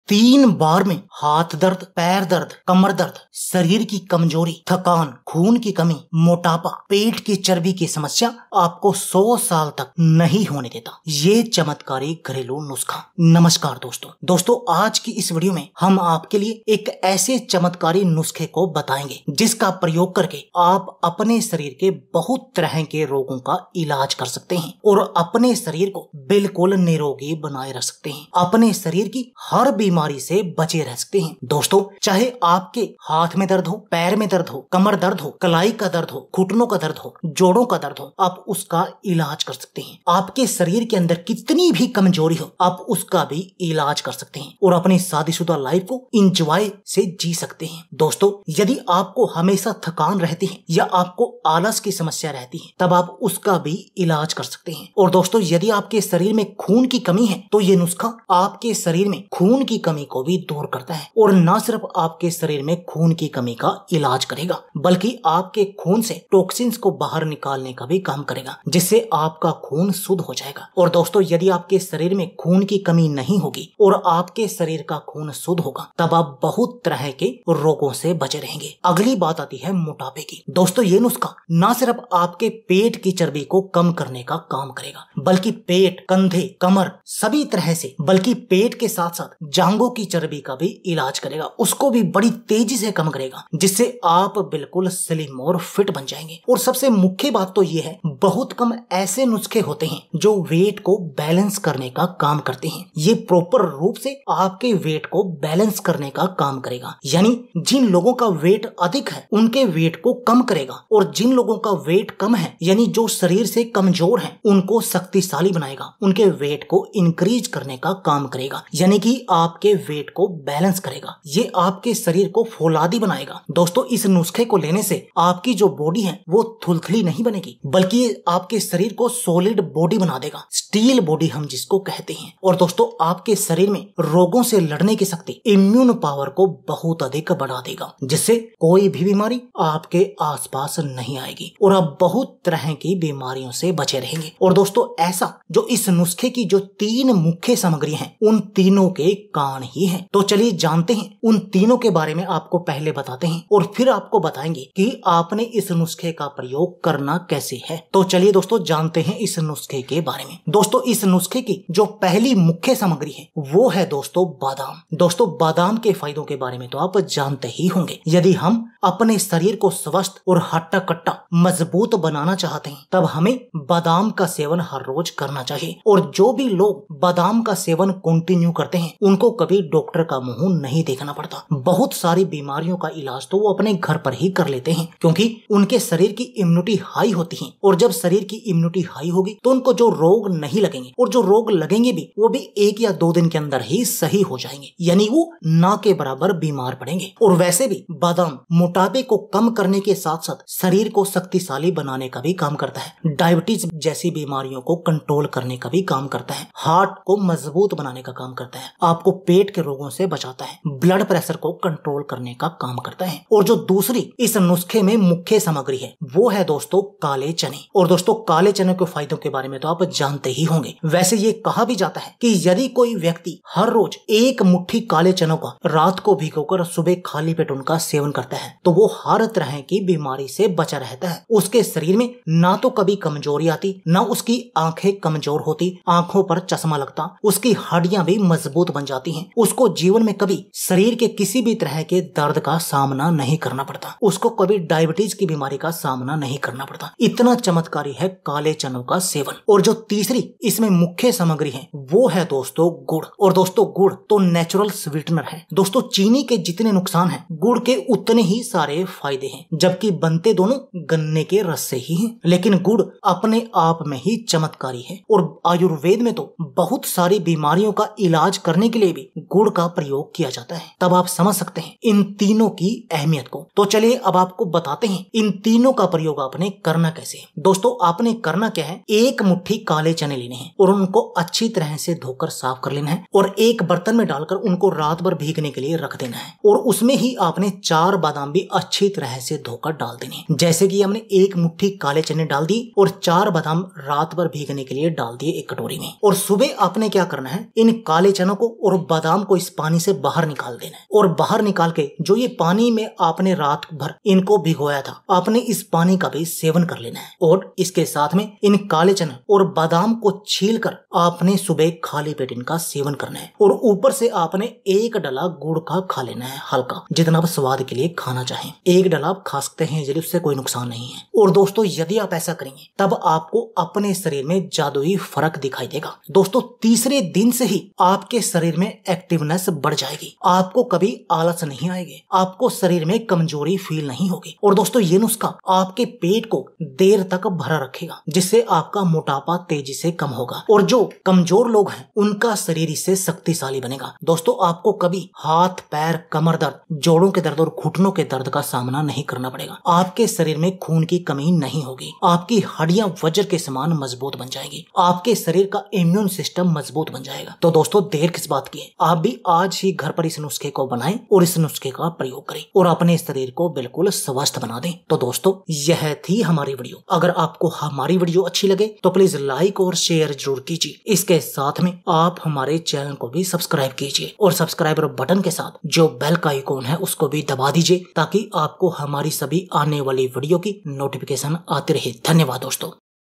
3 बार में हाथ दर्द, पैर दर्द, कमर दर्द, शरीर की कमजोरी, थकान, खून की कमी, मोटापा, पेट की चर्बी की समस्या आपको 100 साल तक नहीं होने देता। ये चमत्कारी घरेलू नुस्खा। नमस्कार दोस्तों, आज की इस वीडियो में हम आपके लिए एक ऐसे चमत्कारी नुस्खे को बताएंगे जिसका प्रयोग करके आप अपने शरीर के बहुत तरह के रोगों का इलाज कर सकते हैं और अपने शरीर को बिल्कुल निरोगी बनाए रख सकते हैं। अपने शरीर की हर बीमारी से बचे रह सकते हैं। दोस्तों, चाहे आपके हाथ में दर्द हो, पैर में दर्द हो, कमर दर्द हो, कलाई का दर्द हो, घुटनों का दर्द हो, जोड़ों का दर्द हो, आप उसका इलाज कर सकते हैं। आपके शरीर के अंदर कितनी भी कमजोरी हो, आप उसका भी इलाज कर सकते हैं और अपनी शादीशुदा लाइफ को एंजॉय से जी सकते हैं। दोस्तों, यदि आपको हमेशा थकान रहती है या आपको आलस की समस्या रहती है, तब आप उसका भी इलाज कर सकते हैं। और दोस्तों, यदि आपके शरीर में खून की कमी है तो ये नुस्खा आपके शरीर में खून की कमी को भी दूर करता है और न सिर्फ आपके शरीर में खून की कमी का इलाज करेगा, बल्कि आपके खून से टॉक्सिन्स को बाहर निकालने का भी काम करेगा, जिससे आपका खून शुद्ध हो जाएगा। और दोस्तों, यदि आपके शरीर में खून की कमी नहीं होगी और आपके शरीर का खून शुद्ध होगा, तब आप बहुत तरह के रोगों से बचे रहेंगे। अगली बात आती है मोटापे की। दोस्तों, ये नुस्खा न सिर्फ आपके पेट की चर्बी को कम करने का काम करेगा, बल्कि पेट, कंधे, कमर सभी तरह से, बल्कि पेट के साथ साथ जांघों की चर्बी का भी इलाज करेगा, उसको भी बड़ी तेजी से कम करेगा, जिससे आप बिल्कुल स्लिम और फिट बन जाएंगे। और सबसे मुख्य बात तो ये है, बहुत कम ऐसे नुस्खे होते हैं जो वेट को बैलेंस करने का काम करते हैं। ये प्रॉपर रूप से आपके वेट को बैलेंस करने का काम करेगा, यानी जिन लोगों का वेट अधिक है उनके वेट को कम करेगा और जिन लोगों का वेट कम है, यानी जो शरीर से कमजोर है, उनको शक्तिशाली बनाएगा, उनके वेट को इंक्रीज करने का काम करेगा, यानी कि आपके वेट को बैलेंस करेगा। ये आपके शरीर को फौलादी बनाएगा। दोस्तों, इस नुस्खे को लेने से आपकी जो बॉडी है वो थुलथुली नहीं बनेगी, बल्कि ये आपके शरीर को सॉलिड बॉडी बना देगा, स्टील बॉडी हम जिसको कहते हैं। और दोस्तों, आपके शरीर में रोगों से लड़ने की शक्ति, इम्यून पावर को बहुत अधिक बढ़ा देगा, जिससे कोई भी बीमारी आपके आसपास नहीं आएगी और आप बहुत तरह की बीमारियों से बचे रहेंगे। और दोस्तों, ऐसा जो इस नुस्खे की जो 3 मुख्य सामग्री हैं, उन तीनों के कान ही हैं। तो चलिए जानते हैं उन तीनों के बारे में, आपको पहले बताते हैं और फिर आपको बताएंगे कि आपने इस नुस्खे का प्रयोग करना कैसे है। तो चलिए दोस्तों, जानते हैं इस नुस्खे के बारे में। दोस्तों, इस नुस्खे की जो पहली मुख्य सामग्री है वो है दोस्तों बादाम। दोस्तों, बादाम के फायदों के बारे में तो आप जानते ही होंगे। यदि हम अपने शरीर को स्वस्थ और हट्टा कट्टा मजबूत बनाना चाहते हैं, तब हमें बादाम का सेवन हर रोज करना चाहिए। और जो भी लोग बादाम का सेवन कंटिन्यू करते हैं, उनको कभी डॉक्टर का मुंह नहीं देखना पड़ता। बहुत सारी बीमारियों का इलाज तो वो अपने घर पर ही कर लेते हैं, क्योंकि उनके शरीर की इम्यूनिटी हाई होती है। और जब शरीर की इम्यूनिटी हाई होगी तो उनको जो रोग नहीं लगेंगे, और जो रोग लगेंगे भी, वो भी 1 या 2 दिन के अंदर ही सही हो जाएंगे, यानी वो ना के बराबर बीमार पड़ेंगे। और वैसे भी बादाम मोटापे को कम करने के साथ साथ शरीर को शक्तिशाली बनाने का भी काम करता है, डायबिटीज जैसी बीमारियों को कंट्रोल करने का भी काम करता है, हार्ट को मजबूत बनाने का काम करता है, आपको पेट के रोगों से बचाता है, ब्लड प्रेशर को कंट्रोल करने का काम करता है। और जो दूसरी इस नुस्खे में मुख्य सामग्री है वो है दोस्तों काले चने। और दोस्तों, काले चने के फायदों के बारे में तो आप जानते ही होंगे। वैसे ये कहा भी जाता है कि यदि कोई व्यक्ति हर रोज 1 मुट्ठी काले चनों का रात को भिगोकर सुबह खाली पेट उनका सेवन करता है, तो वो हर तरह की बीमारी से बचा रहता है। उसके शरीर में ना तो कभी कमजोरी आती, ना उसकी आंखें कमजोर होती, आंखों पर चश्मा लगता, उसकी हड्डियां भी मजबूत बन जाती हैं, उसको जीवन में कभी शरीर के किसी भी तरह के दर्द का सामना नहीं करना पड़ता, उसको कभी डायबिटीज की बीमारी का सामना नहीं करना पड़ता। इतना चमत्कारी है काले चनों का सेवन। और जो तीसरी इसमें मुख्य सामग्री है वो है दोस्तों गुड़। और दोस्तों, गुड़ तो नेचुरल स्वीटनर है। दोस्तों, चीनी के जितने नुकसान हैं, गुड़ के उतने ही सारे फायदे हैं, जबकि बनते दोनों गन्ने के रस से ही हैं। लेकिन गुड़ अपने आप में ही चमत्कारी है और आयुर्वेद में तो बहुत सारी बीमारियों का इलाज करने के लिए भी गुड़ का प्रयोग किया जाता है। तब आप समझ सकते हैं इन तीनों की अहमियत को। तो चलिए अब आपको बताते हैं इन तीनों का प्रयोग आपने करना कैसे है। दोस्तों, आपने करना क्या है, 1 मुट्ठी काले चने लेने हैं और उनको अच्छी तरह से धोकर साफ कर लेना है और एक बर्तन में डालकर उनको रात भर भीगने के लिए रख देना है। और उसमें ही आपने 4 बादाम भी अच्छी तरह से धोकर डाल देने। जैसे कि हमने 1 मुट्ठी काले चने डाल दी और 4 बादाम रात भर भीगने के लिए डाल दिए एक कटोरी में। और सुबह आपने क्या करना है, इन काले चनों को और बादाम को इस पानी से बाहर निकाल देना है और बाहर निकाल के जो ये पानी में आपने रात भर इनको भिगोया था, आपने इस पानी का भी सेवन कर लेना है। और इसके साथ में इन काले चने और बादाम को छील कर आपने सुबह खाली पेट इनका सेवन करना है। और ऊपर से आपने एक डला गुड़ का खा लेना है, हल्का, जितना आप स्वाद के लिए खाना चाहें। एक डला आप खा सकते हैं, यदि उससे कोई नुकसान नहीं है। और दोस्तों यदि आप ऐसा करेंगे तब आपको अपने शरीर में जादुई फर्क दिखाई देगा। दोस्तों तीसरे दिन से ही आपके शरीर में एक्टिवनेस बढ़ जाएगी, आपको कभी आलस नहीं आएगी, आपको शरीर में कमजोरी फील नहीं होगी। और दोस्तों ये नुस्खा आपके पेट को देर तक भरा रखेगा, जिससे आपका मोटापा तेजी से कम होगा और जो कमजोर लोग हैं उनका शरीर इससे शक्तिशाली बनेगा। दोस्तों आपको कभी हाथ पैर कमर दर्द, जोड़ों के दर्द और घुटनों के दर्द का सामना नहीं करना पड़ेगा। आपके शरीर में खून की कमी नहीं होगी, आपकी हड्डियां वज्र के समान मजबूत बन जाएगी, आपके शरीर का इम्यून सिस्टम मजबूत बन जाएगा। तो दोस्तों देर किस बात की है, आप भी आज ही घर पर इस नुस्खे को बनाएं और इस नुस्खे का प्रयोग करें और अपने शरीर को बिल्कुल स्वस्थ बना दें। तो दोस्तों यह थी हमारी वीडियो। अगर आपको हमारी वीडियो अच्छी लगे तो प्लीज लाइक और शेयर जरूर कीजिए। इसके साथ में आप हमारे चैनल को भी सब्सक्राइब कीजिए और सब्सक्राइबर बटन के साथ जो बेल का आइकॉन है उसको भी दबा दीजिए, ताकि आपको हमारी सभी आने वाली वीडियो की नोटिफिकेशन आती रहे। धन्यवाद दोस्तों।